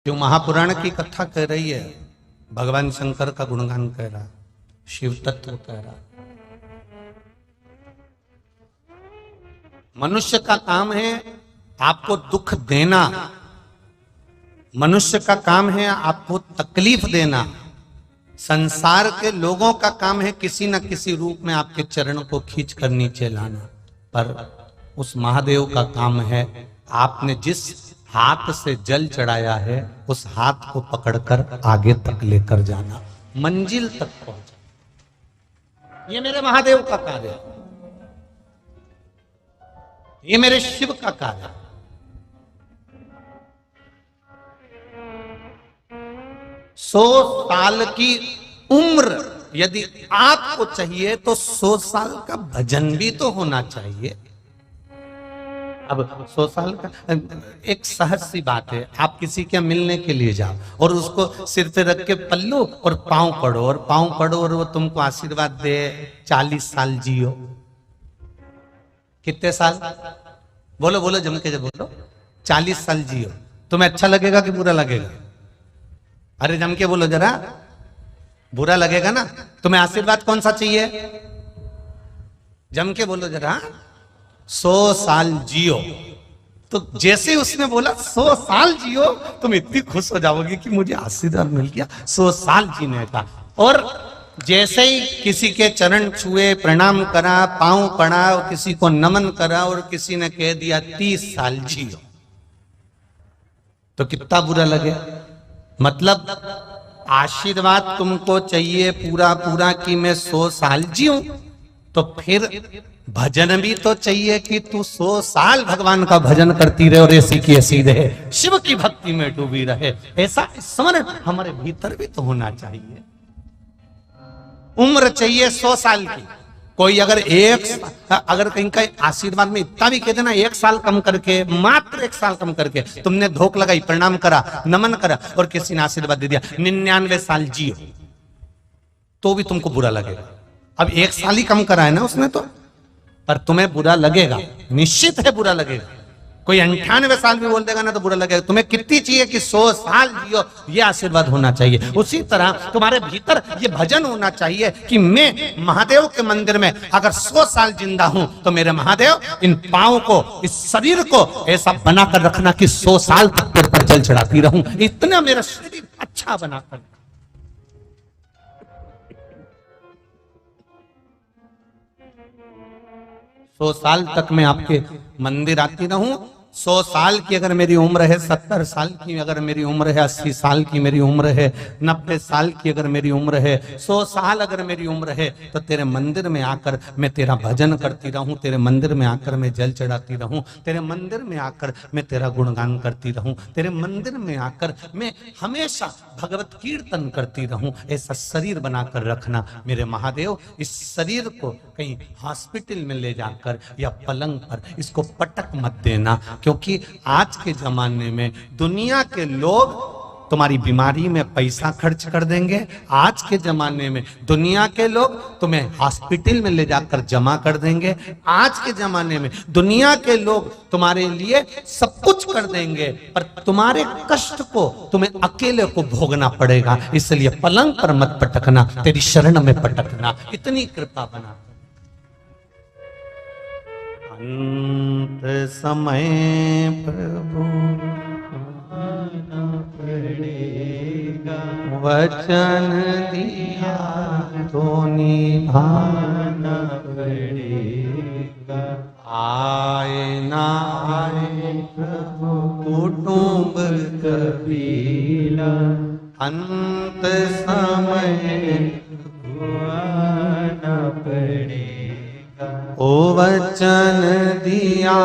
जो महापुराण की कथा कह रही है, भगवान शंकर का गुणगान कह रहा, शिव तत्व कह रहा। मनुष्य का काम है आपको दुख देना, मनुष्य का काम है आपको तकलीफ देना, संसार के लोगों का काम है किसी न किसी रूप में आपके चरण को खींच कर नीचे लाना। पर उस महादेव का काम है आपने जिस हाथ से जल चढ़ाया है उस हाथ को पकड़कर आगे तक लेकर जाना, मंजिल तक पहुंचा। ये मेरे महादेव का कार्य है, ये मेरे शिव का कार्य है। 100 साल की उम्र यदि आपको चाहिए तो 100 साल का भजन भी तो होना चाहिए। अब 100 साल का एक सहज सी बात है, आप किसी के मिलने के लिए जाओ और उसको सिर पे रख के पल्लू और पांव पड़ो और वो तुमको आशीर्वाद दे 40 साल जियो। कितने साल? बोलो बोलो जम के जब बोलो 40 साल जियो। तुम्हें अच्छा लगेगा कि बुरा लगेगा? अरे जम के बोलो जरा, बुरा लगेगा ना। तुम्हें आशीर्वाद कौन सा चाहिए? जम के बोलो जरा, 100 साल जियो। तो जैसे उसने बोला 100 साल जियो, तुम इतनी खुश हो जाओगी कि मुझे आशीर्वाद मिल गया 100 साल जीने का। और जैसे ही किसी के चरण छुए, प्रणाम करा, पांव पड़ा, किसी को नमन करा और किसी ने कह दिया 30 साल जियो, तो कितना बुरा लगे। मतलब आशीर्वाद तुमको चाहिए पूरा पूरा कि मैं 100 साल जीऊं, तो फिर भजन भी तो चाहिए कि तू 100 साल भगवान का भजन करती रहे और ऐसी की ऐसी रहे, शिव की भक्ति में डूबी रहे। ऐसा स्मरण हमारे भीतर भी तो होना चाहिए। उम्र चाहिए 100 साल की। कोई अगर कहीं का आशीर्वाद में इतना भी कह देना 1 साल कम करके, मात्र 1 साल कम करके तुमने धोख लगाई, प्रणाम करा, नमन करा और किसी ने आशीर्वाद दे दिया 99 साल जियो, तो भी तुमको बुरा लगेगा। अब 1 साल ही कम करा है ना उसने, तो पर तुम्हें बुरा लगेगा, निश्चित है बुरा लगेगा। कोई 98 साल भी बोल देगा ना तो बुरा लगेगा। तुम्हें कितनी चाहिए कि 100 साल जियो, ये आशीर्वाद होना चाहिए। उसी तरह तुम्हारे भीतर ये भजन होना चाहिए कि मैं महादेव के मंदिर में अगर 100 साल जिंदा हूं तो मेरे महादेव इन पांव को, इस शरीर को ऐसा बनाकर रखना कि 100 साल तक तेरे पर जल चढ़ाती रहूं। इतना मेरा शरीर अच्छा बनाकर। 100 साल तक मैं आपके मंदिर आती रहूं। 100 साल की अगर मेरी उम्र है, 70 साल की अगर मेरी उम्र है, 80 साल की मेरी उम्र है, 90 साल की अगर मेरी उम्र है, 100 साल अगर मेरी उम्र है, तो तेरे मंदिर में आकर मैं तेरा भजन करती रहूं, तेरे मंदिर में आकर मैं जल चढ़ाती रहूं, तेरे मंदिर में आकर मैं तेरा गुणगान करती रहूं, तेरे मंदिर में आकर मैं हमेशा भगवत कीर्तन करती रहूं। ऐसा शरीर बनाकर रखना मेरे महादेव। इस शरीर को कहीं हॉस्पिटल में ले जाकर या पलंग पर इसको पटक मत देना, क्योंकि आज के जमाने में दुनिया के लोग तुम्हारी बीमारी में पैसा खर्च कर देंगे। आज के जमाने में दुनिया के लोग तुम्हें हॉस्पिटल में ले जाकर जमा कर देंगे। आज के जमाने में दुनिया के लोग तुम्हारे लिए सब कुछ कर देंगे, पर तुम्हारे कष्ट को तुम्हें अकेले को भोगना पड़ेगा। इसलिए पलंग पर मत पटकना, तेरी शरण में पटकना। इतनी कृपा बना। अंत समय प्रभु आना पड़ेगा, वचन दिया तो निभाना पड़ेगा। आए ना आए प्रभु कुटुंब कबीला, अंत समय आना पड़ेगा। ओ वचन दिया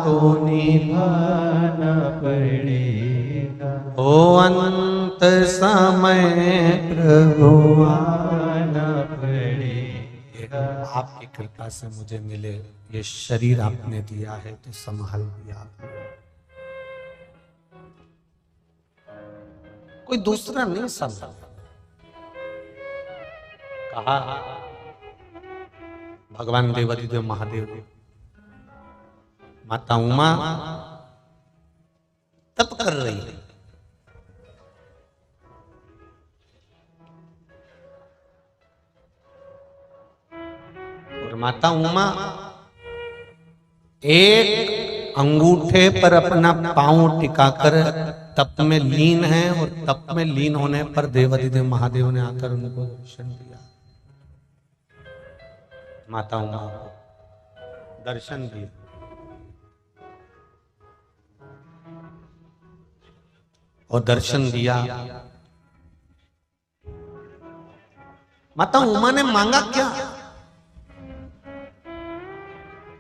तो निभाना पड़ेगा, ओ अंत समय प्रभु आना पड़ेगा। आपकी कृपा से मुझे मिले ये शरीर आपने दिया है तो संभाल दिया आपने। कोई दूसरा नहीं संभाल। कहा भगवान देवादिदेव महादेव, माता उमा तप कर रही है, और माता उमा एक अंगूठे पर अपना पांव टिकाकर तप में लीन है, और तप में लीन होने पर देवाधिदेव महादेव ने आकर उनको दर्शन दिया। माता उमा को दर्शन दिया। और दर्शन दिया। माता उमा ने मांगा क्या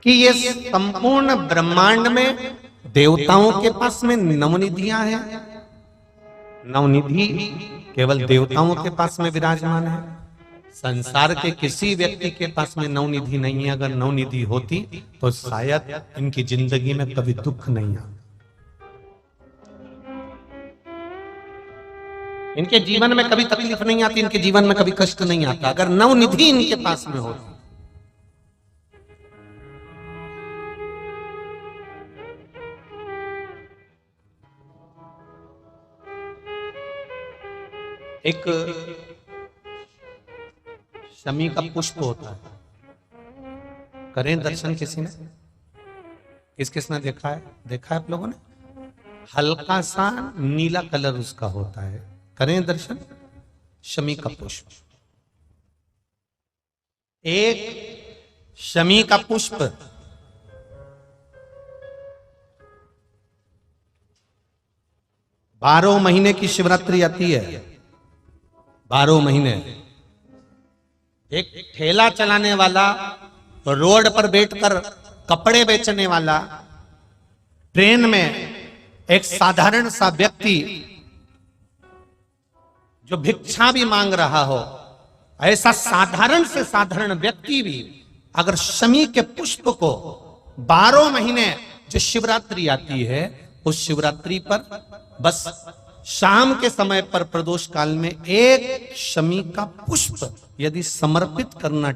कि ये संपूर्ण ब्रह्मांड में देवताओं के पास में नवनिधियां हैं, नवनिधि केवल देवताओं के पास में विराजमान है। संसार के किसी व्यक्ति के पास में नवनिधि नहीं है। अगर नवनिधि होती तो शायद इनकी जिंदगी में कभी दुख नहीं आता, इनके जीवन में कभी तकलीफ नहीं आती, इनके जीवन में कभी कष्ट नहीं आता अगर नवनिधि इनके पास में होती। एक शमी का पुष्प होता है, करें दर्शन किसी ने? किस किसने देखा है? देखा है आप लोगों ने? हल्का सा नीला कलर उसका होता है, करें दर्शन। शमी का पुष्प, एक शमी का पुष्प 12 महीने की शिवरात्रि आती है। 12 महीने एक ठेला चलाने वाला, रोड पर बैठकर कपड़े बेचने वाला, ट्रेन में एक साधारण सा व्यक्ति जो भिक्षा भी मांग रहा हो, ऐसा साधारण से साधारण व्यक्ति भी अगर शमी के पुष्प को 12 महीने जो शिवरात्रि आती है, उस शिवरात्रि पर बस शाम के समय पर प्रदोष काल में एक शमी का पुष्प यदि समर्पित करना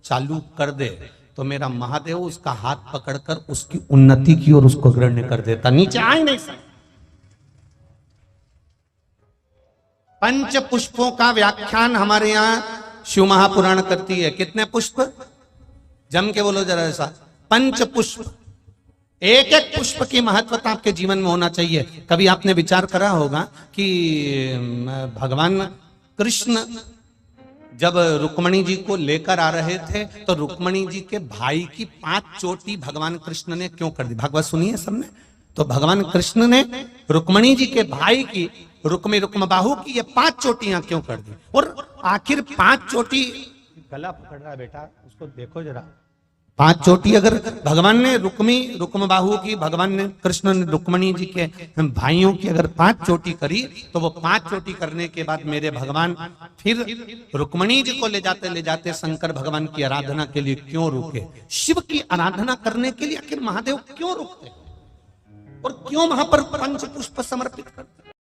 चालू कर दे तो मेरा महादेव उसका हाथ पकड़कर उसकी उन्नति की ओर उसको ग्रहण कर देता, नीचे आ ही नहीं सकता। पंच पुष्पों का व्याख्यान हमारे यहाँ शिव महापुराण करती है। कितने पुष्प? जम के बोलो जरा ऐसा। पंच पुष्प। एक एक पुष्प की महत्वता आपके जीवन में होना चाहिए। कभी आपने विचार करा होगा कि भगवान कृष्ण जब रुक्मणी जी को लेकर आ रहे थे तो रुक्मणी जी के भाई की 5 चोटी भगवान कृष्ण ने क्यों कर दी? भागवत सुनिए सबने। तो भगवान कृष्ण ने रुक्मणी जी के भाई की रुक्म बाहु की ये 5 चोटियां क्यों कर दी? और आखिर 5 चोटी, गला पकड़ रहा है बेटा, उसको देखो जरा। 5 चोटी अगर भगवान ने रुक्म बाहु की, भगवान ने कृष्ण ने रुक्मणी जी के भाइयों की अगर 5 चोटी करी, तो वो 5 चोटी करने के बाद मेरे भगवान फिर रुक्मणी जी को ले जाते शंकर भगवान की आराधना के लिए क्यों रुके? शिव की आराधना करने के लिए आखिर महादेव क्यों रुकते और क्यों वहां पर पंच पुष्प समर्पित करते?